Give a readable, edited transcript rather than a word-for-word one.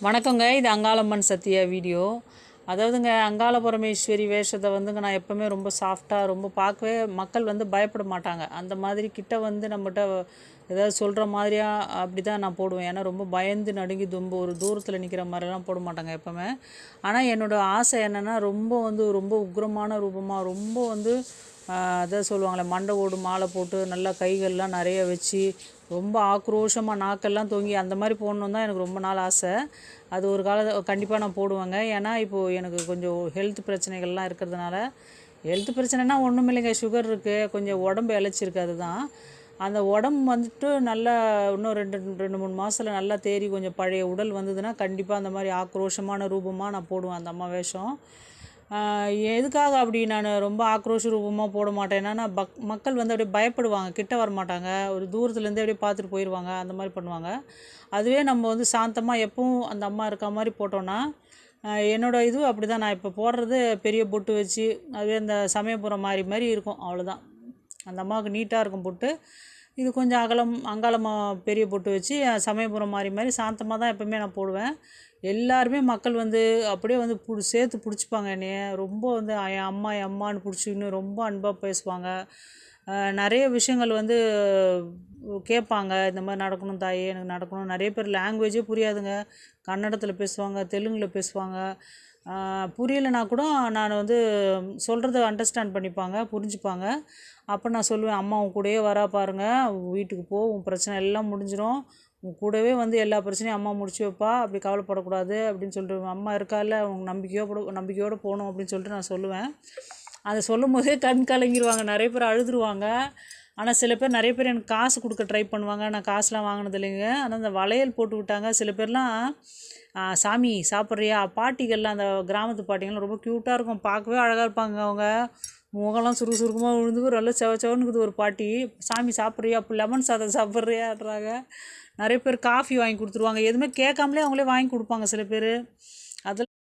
வணக்கங்க. இது அங்காளம்மன் சத்யா வீடியோ. அதாவதுங்க, அங்காள பரமேஸ்வரி வேஷத்தை வந்துங்க நான் எப்போவுமே ரொம்ப சாஃப்டாக ரொம்ப பார்க்கவே மக்கள் பயப்பட மாட்டாங்க. அந்த மாதிரி கிட்ட நம்மகிட்ட ஏதாவது சொல்கிற மாதிரியா அப்படி தான் நான் போடுவேன். ஏன்னா ரொம்ப பயந்து நடுங்கி ஒரு தூரத்தில் நிற்கிற மாதிரிலாம் போட மாட்டாங்க எப்போவுமே. ஆனால் என்னோடய ஆசை என்னென்னா, ரொம்ப உக்கிரமான ரூபமாக அதான் சொல்லுவாங்களே, மண்டை ஓடு மாலை போட்டு நல்லா கைகள்லாம் நிறைய வச்சு ரொம்ப ஆக்ரோஷமாக நாக்கெல்லாம் தொங்கி அந்த மாதிரி போடணுன்னு தான் எனக்கு ரொம்ப நாள் ஆசை. அது ஒரு கண்டிப்பாக நான் போடுவேங்க. ஏன்னா இப்போது எனக்கு கொஞ்சம் ஹெல்த் பிரச்சனைகள்லாம் இருக்கிறதுனால, ஹெல்த் பிரச்சனைனா ஒன்றும் இல்லைங்க, சுகர் இருக்குது, கொஞ்சம் உடம்பு இளைச்சிருக்கு. அதுதான் அந்த உடம்பு நல்லா இன்னும் 2-3 மாதத்தில் நல்லா தேறி கொஞ்சம் பழைய உடல் வந்ததுன்னா கண்டிப்பாக அந்த மாதிரி ஆக்ரோஷமான ரூபமாக நான் போடுவேன் அந்த அம்மா வேஷம். எதுக்காக அப்படி நான் ரொம்ப ஆக்ரோஷ ரூபமாக போட மாட்டேன், என்னன்னா மக்கள் அப்படியே பயப்படுவாங்க, கிட்ட வரமாட்டாங்க, ஒரு தூரத்துலேருந்தே அப்படியே பார்த்துட்டு போயிடுவாங்க, அந்த மாதிரி பண்ணுவாங்க. அதுவே நம்ம சாந்தமாக எப்பவும் அந்த அம்மா இருக்க மாதிரி போட்டோன்னா, என்னோடய இது அப்படி தான். நான் இப்போ போடுறது பெரிய பொட்டு வச்சு அதுவே அந்த சமயபுரம் மாதிரி இருக்கும், அவ்வளோதான். அந்த அம்மாவுக்கு நீட்டாக இருக்கும் பொட்டு. இது கொஞ்சம் அங்காளமாக பெரிய பொட்டு வச்சு சமயபுரம் மாதிரி சாந்தமாக தான் எப்போவுமே நான் போடுவேன். எல்லாருமே மக்கள் அப்படியே சேர்த்து பிடிச்சிப்பாங்க என்னைய. ரொம்ப என் அம்மான்னு பிடிச்சிக்கின்னு ரொம்ப அன்பாக பேசுவாங்க. நிறைய விஷயங்கள் கேட்பாங்க, இந்த மாதிரி நடக்கணும் தாயே, எனக்கு நடக்கணும். நிறைய பேர் லாங்குவேஜே புரியாதுங்க, கன்னடத்தில் பேசுவாங்க, தெலுங்கில் பேசுவாங்க. புரியலைனா கூட நான் சொல்கிறத அண்டர்ஸ்டாண்ட் பண்ணிப்பாங்க, புரிஞ்சுப்பாங்க. அப்போ நான் சொல்லுவேன், அம்மா உன் கூடயே வரா பாருங்க, வீட்டுக்கு போ, உன் பிரச்சனை எல்லாம் முடிஞ்சிடும், உன் கூடவே எல்லா பிரச்சனையும் அம்மா முடிச்சு வைப்பா, அப்படி கவலைப்படக்கூடாது அப்படின்னு சொல்லிட்டு, அம்மா இருக்கால, உங்க நம்பிக்கையோடு போகணும் அப்படின்னு சொல்லிட்டு நான் சொல்லுவேன். அதை சொல்லும் போதே கண் கலங்கிடுவாங்க, நிறைய பேர் அழுதுருவாங்க. ஆனால் சில பேர் நிறைய பேர் எனக்கு காசு கொடுக்க ட்ரை பண்ணுவாங்க, நான் காசுலாம் வாங்கினது இல்லைங்க. ஆனால் அந்த வளையல் போட்டு விட்டாங்க. சில பேர்லாம் சாமி சாப்பிட்றியா, பாட்டிகள்லாம் அந்த கிராமத்து பாட்டிகள்லாம் ரொம்ப க்யூட்டாக இருக்கும், பார்க்கவே அழகாக இருப்பாங்க. அவங்க முகம்லாம் சுருக்கமாக விழுந்து நல்லா செவச்சவனுக்குது. ஒரு பாட்டி, சாமி சாப்பிட்றியா, அப்போ லெமன் சாதம் சாப்பிட்றியான்றாங்க. நிறைய பேர் காஃபி வாங்கி கொடுத்துருவாங்க, எதுவுமே கேட்காமலே அவங்களே வாங்கி கொடுப்பாங்க சில பேர். அதில்